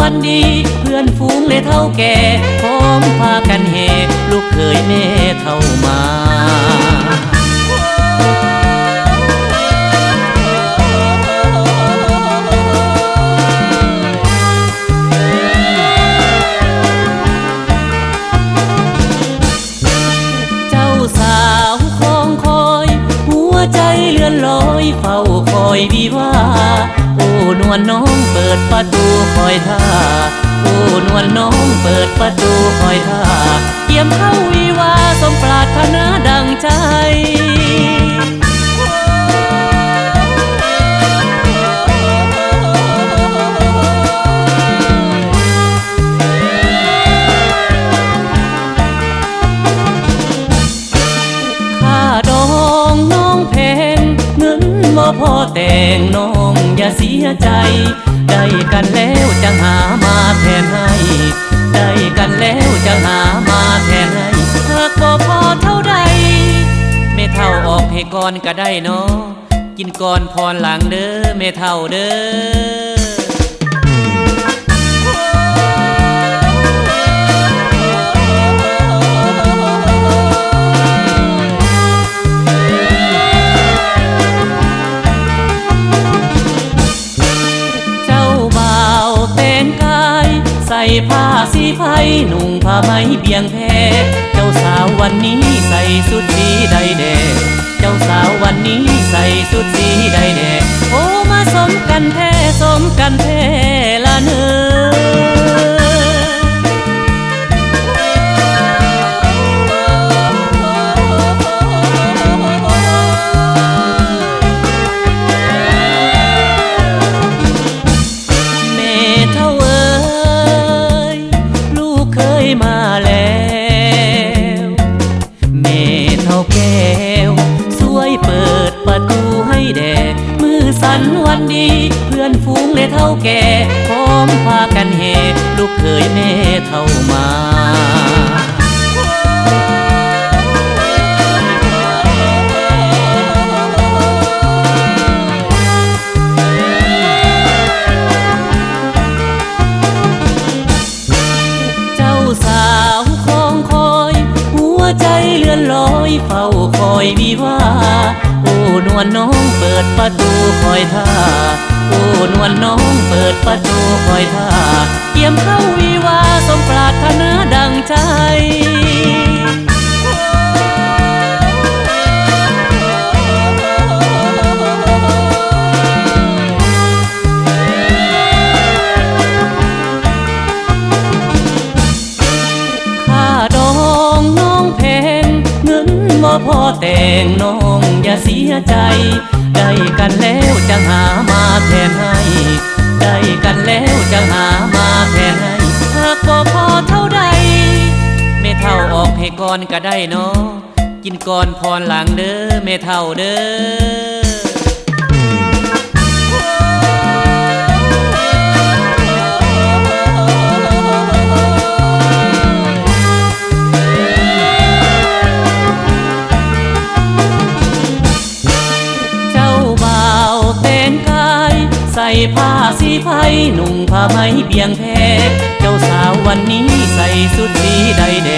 วันดีเพื่อนฝูงและเท่าแก่พร้อมพากันเฮลูกเคยแม่เท่ามาใจเลื่อนลอยเฝ้าคอยวิวาโอ้นวลน้องเปิดประตูคอยท่าโอ้นวลน้องเปิดประตูคอยท่าเยี่ยมเข้าวิวาสมปรารถนาดังใจพ่อแต่งน้องอย่าเสียใจได้กันแล้วจะหามาแทนให้ได้กันแล้วจะหามาแทนให้หากบ่พอเท่าใดไม่เท่าออกให้ก่อนก็ได้เนาะกินก่อนพรหลังเด้อไม่เท่าเด้อใส่ผ้าสีไพรนุ่งผ้าไหมเบี่ยงแพเจ้าสาววันนี้ใส่สุดสีใดแดเจ้าสาววันนี้ใส่สุดสีใดแดโอ้มาสมกันแท้สมกันแท้ละเนอมาแล้วแม่เท่าแก้วสวยเปิดประตูให้แด่มือสั่นวันดีเพื่อนฝูงและเท่าแก่พร้อมพากันเฮลูกเคยแม่เท่ามาใจเลื่อนลอยเฝ้าคอยวิวาโอ้นวลน้องเปิดประตูคอยท่าโอ้นวลน้องเปิดประตูคอยท่าเกี่ยมเข้าวิวาสมปรารถนาดังใจพ่อแต่งน้องอย่าเสียใจได้กันแล้วจะหามาแทนให้ได้กันแล้วจะหามาแทนให้หากบ่พอเท่าใดไม่เท่าออกให้ก่อนก็ได้เนาะกินก่อนพรหลังเด้อไม่เท่าเด้อใส่ผ้าสีไพรนุ่งผ้าไหมเบี่ยงแพเจ้าสาววันนี้ใส่สุดสีใดแด